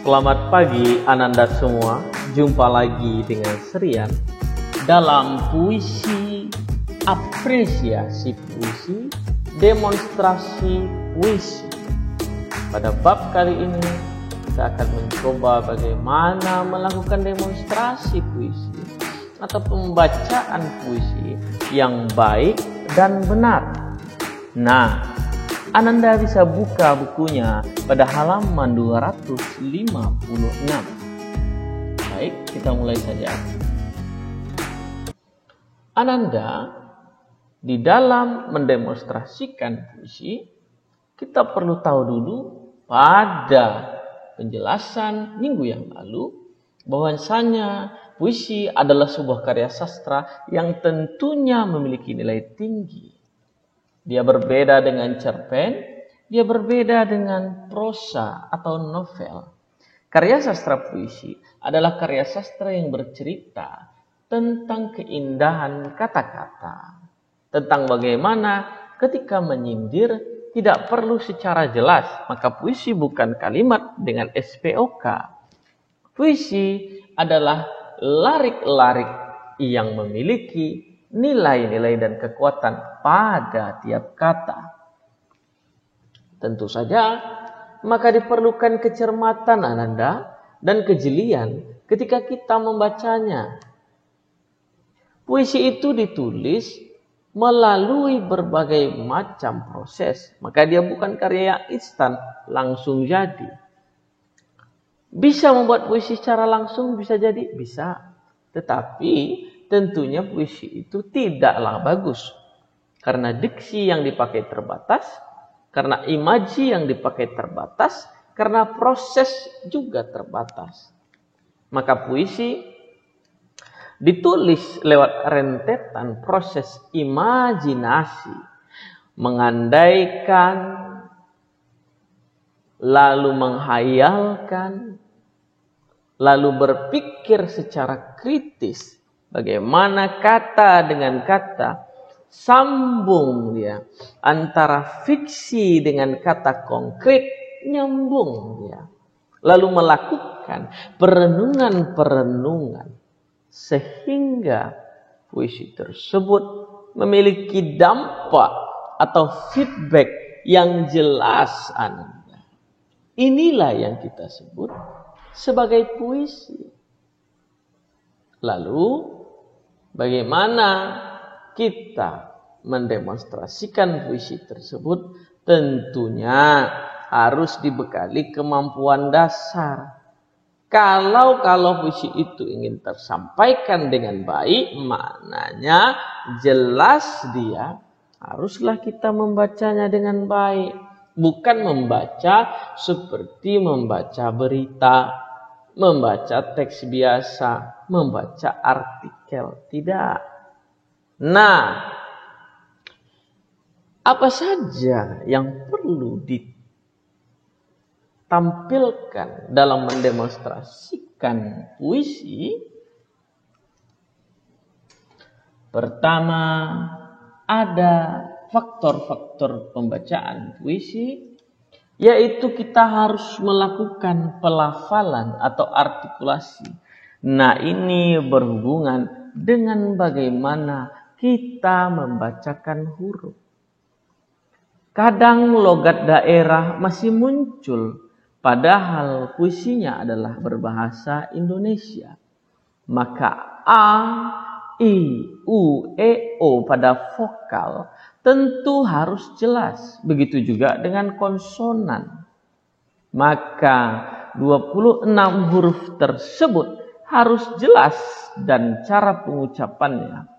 Selamat pagi Ananda semua, jumpa lagi dengan Serian dalam puisi, apresiasi puisi, demonstrasi puisi. Pada bab kali ini kita akan mencoba bagaimana melakukan demonstrasi puisi atau pembacaan puisi yang baik dan benar. Nah, Ananda bisa buka bukunya pada halaman 256. Baik, kita mulai saja. Ananda, di dalam mendemonstrasikan puisi, kita perlu tahu dulu pada penjelasan minggu yang lalu bahwasanya puisi adalah sebuah karya sastra yang tentunya memiliki nilai tinggi. Dia berbeda dengan cerpen, dia berbeda dengan prosa atau novel. Karya sastra puisi adalah karya sastra yang bercerita tentang keindahan kata-kata, tentang bagaimana ketika menyindir tidak perlu secara jelas, maka puisi bukan kalimat dengan SPOK. Puisi adalah larik-larik yang memiliki nilai-nilai dan kekuatan pada tiap kata. Tentu saja, maka diperlukan kecermatan Ananda dan kejelian ketika kita membacanya. Puisi itu ditulis melalui berbagai macam proses, maka dia bukan karya yang instan, langsung jadi. Bisa membuat puisi secara langsung, bisa jadi, bisa. Tetapi tentunya puisi itu tidaklah bagus. Karena diksi yang dipakai terbatas, karena imaji yang dipakai terbatas, karena proses juga terbatas. Maka puisi ditulis lewat rentetan proses imajinasi, mengandaikan, lalu menghayalkan, lalu berpikir secara kritis. Bagaimana kata dengan kata sambung dia antara fiksi dengan kata konkret, nyambung dia. Lalu melakukan perenungan-perenungan sehingga puisi tersebut memiliki dampak atau feedback yang jelas Ananda. Inilah yang kita sebut sebagai puisi. Lalu bagaimana kita mendemonstrasikan puisi tersebut? Tentunya harus dibekali kemampuan dasar. Kalau puisi itu ingin tersampaikan dengan baik, maknanya jelas dia haruslah kita membacanya dengan baik. Bukan membaca seperti membaca berita, membaca teks biasa, membaca artikel. Tidak. Nah, apa saja yang perlu ditampilkan dalam mendemonstrasikan puisi? Pertama, ada faktor-faktor pembacaan puisi, yaitu kita harus melakukan pelafalan atau artikulasi. Nah, ini berhubungan dengan bagaimana kita membacakan huruf. Kadang logat daerah masih muncul, padahal puisinya adalah berbahasa Indonesia. Maka A, I, U, E, O pada vokal tentu harus jelas. Begitu juga dengan konsonan. Maka 26 huruf tersebut harus jelas dan cara pengucapannya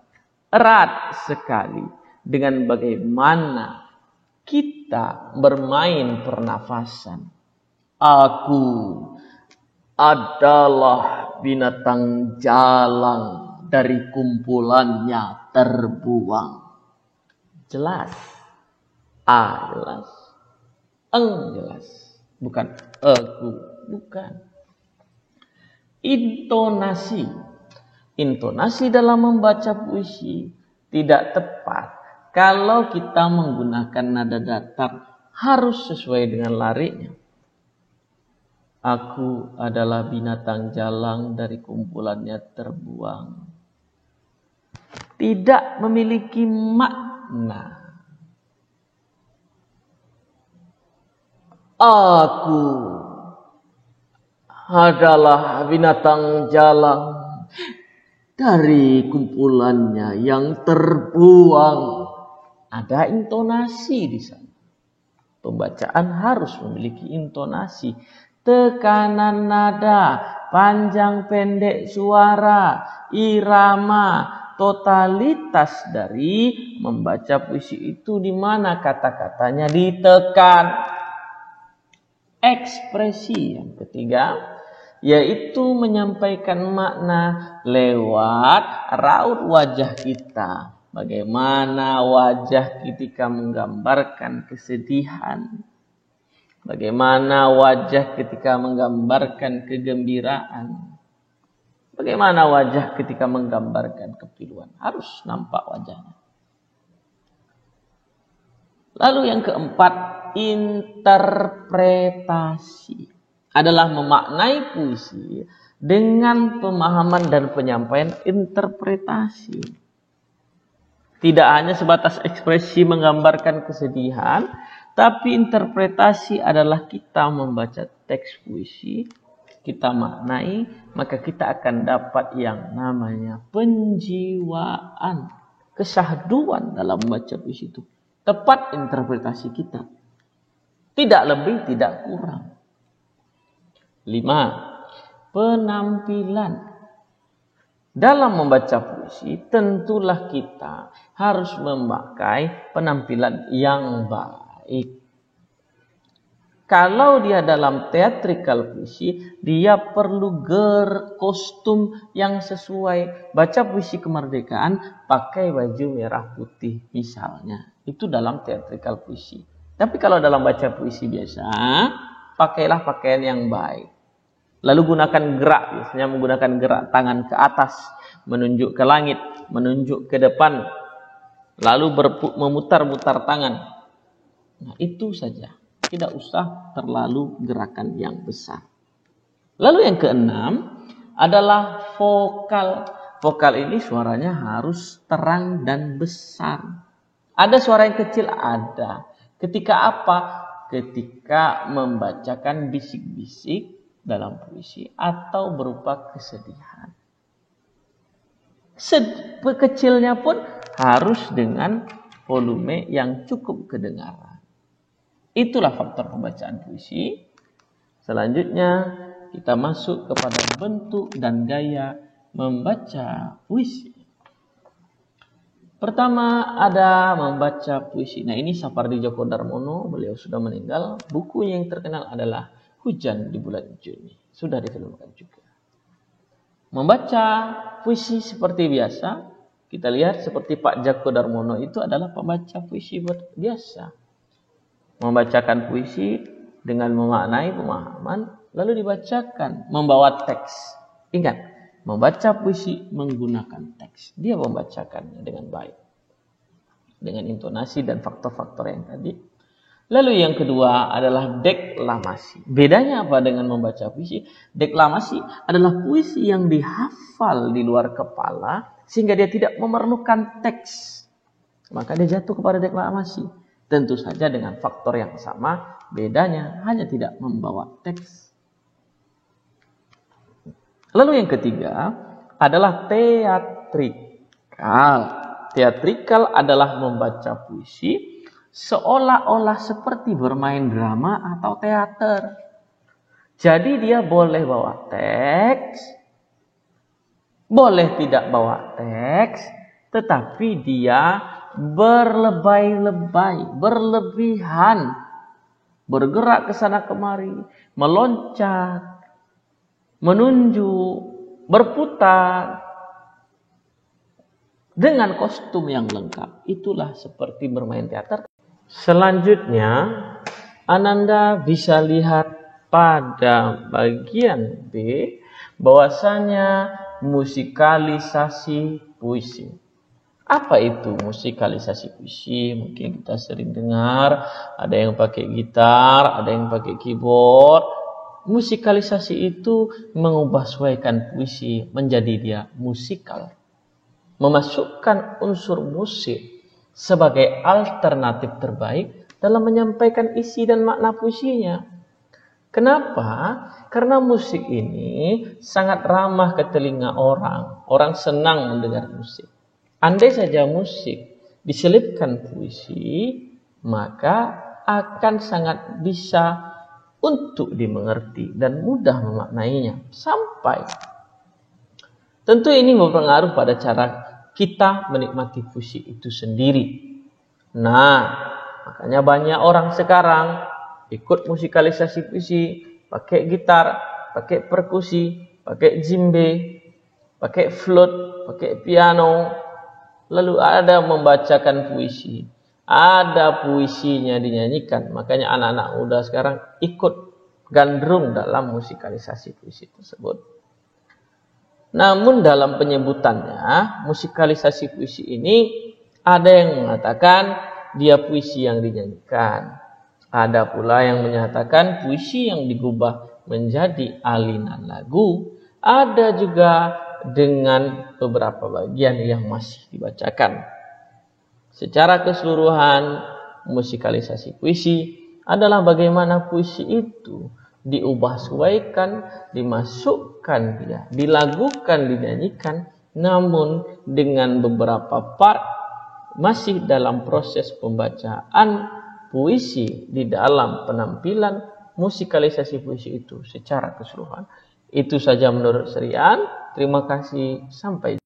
erat sekali dengan bagaimana kita bermain pernafasan. Aku adalah binatang jalang, dari kumpulannya terbuang. Jelas. A jelas. Eng jelas. Bukan aku. Bukan. Intonasi. Intonasi dalam membaca puisi tidak tepat kalau kita menggunakan nada datar, harus sesuai dengan lariknya. Aku adalah binatang jalang dari kumpulannya terbuang. Tidak memiliki makna. Aku adalah binatang jalang dari kumpulannya yang terbuang. Ada intonasi di sana. Pembacaan harus memiliki intonasi, tekanan nada, panjang pendek suara, irama, totalitas dari membaca puisi itu di mana kata-katanya ditekan. Ekspresi yang ketiga yaitu menyampaikan makna lewat raut wajah kita. Bagaimana wajah ketika menggambarkan kesedihan. Bagaimana wajah ketika menggambarkan kegembiraan. Bagaimana wajah ketika menggambarkan kepiluan. Harus nampak wajahnya. Lalu yang keempat, interpretasi. Adalah memaknai puisi dengan pemahaman dan penyampaian interpretasi. Tidak hanya sebatas ekspresi menggambarkan kesedihan, tapi interpretasi adalah kita membaca teks puisi, kita maknai, maka kita akan dapat yang namanya penjiwaan, kesyahduan dalam membaca puisi itu. Tepat interpretasi kita. Tidak lebih, tidak kurang. 5. Penampilan. Dalam membaca puisi, tentulah kita harus memakai penampilan yang baik. Kalau dia dalam theatrical puisi, dia perlu kostum yang sesuai. Baca puisi kemerdekaan, pakai baju merah putih misalnya. Itu dalam theatrical puisi. Tapi kalau dalam baca puisi biasa, pakailah pakaian yang baik. Lalu gunakan gerak, biasanya menggunakan gerak tangan ke atas, menunjuk ke langit, menunjuk ke depan, lalu memutar-mutar tangan. Nah, itu saja. Tidak usah terlalu gerakan yang besar. Lalu yang keenam adalah vokal. Vokal ini suaranya harus terang dan besar. Ada suara yang kecil? Ada. Ketika apa? Ketika membacakan bisik-bisik dalam puisi atau berupa kesedihan. Kecilnya pun harus dengan volume yang cukup kedengaran. Itulah faktor pembacaan puisi. Selanjutnya kita masuk kepada bentuk dan gaya membaca puisi. Pertama ada membaca puisi. Nah, ini Sapardi Djoko Darmono, beliau sudah meninggal. Bukunya yang terkenal adalah Hujan di Bulan Juni. Sudah difilmkan juga. Membaca puisi seperti biasa. Kita lihat seperti Pak Djoko Darmono itu adalah pembaca puisi biasa. Membacakan puisi dengan memaknai pemahaman. Lalu dibacakan. Membawa teks. Ingat. Membaca puisi menggunakan teks. Dia membacakannya dengan baik. Dengan intonasi dan faktor-faktor yang tadi. Lalu yang kedua adalah deklamasi. Bedanya apa dengan membaca puisi? Deklamasi adalah puisi yang dihafal di luar kepala sehingga dia tidak memerlukan teks. Maka dia jatuh kepada deklamasi. Tentu saja dengan faktor yang sama, bedanya hanya tidak membawa teks. Lalu yang ketiga adalah teatrikal. Teatrikal adalah membaca puisi seolah-olah seperti bermain drama atau teater. Jadi dia boleh bawa teks, boleh tidak bawa teks, tetapi dia berlebay-lebay, berlebihan, bergerak ke sana kemari, meloncat, menunjuk, berputar, dengan kostum yang lengkap. Itulah seperti bermain teater. Selanjutnya, Ananda bisa lihat pada bagian B bahwasanya musikalisasi puisi. Apa itu musikalisasi puisi? Mungkin kita sering dengar, ada yang pakai gitar, ada yang pakai keyboard. musikalisasi itu mengubah suaikan puisi menjadi dia musikal. Memasukkan unsur musik sebagai alternatif terbaik dalam menyampaikan isi dan makna puisinya. Kenapa? Karena musik ini sangat ramah ke telinga orang. Orang senang mendengar musik. Andai saja musik diselipkan puisi, maka akan sangat bisa untuk dimengerti dan mudah memaknainya. Sampai tentu ini berpengaruh pada cara kita menikmati puisi itu sendiri. Nah, makanya banyak orang sekarang ikut musikalisasi puisi, pakai gitar, pakai perkusi, pakai djembe, pakai flute, pakai piano, lalu ada membacakan puisi. Ada puisinya dinyanyikan. Makanya anak-anak muda sekarang ikut gandrung dalam musikalisasi puisi tersebut. Namun dalam penyebutannya, musikalisasi puisi ini ada yang mengatakan dia puisi yang dinyanyikan. Ada pula yang menyatakan puisi yang digubah menjadi alinan lagu. Ada juga dengan beberapa bagian yang masih dibacakan. Secara keseluruhan, musikalisasi puisi adalah bagaimana puisi itu diubah suaikan, dimasukkan dia, dilagukan, dinyanyikan, namun dengan beberapa part masih dalam proses pembacaan puisi di dalam penampilan musikalisasi puisi itu secara keseluruhan. Itu saja menurut Sri An. Terima kasih. Sampai jumpa.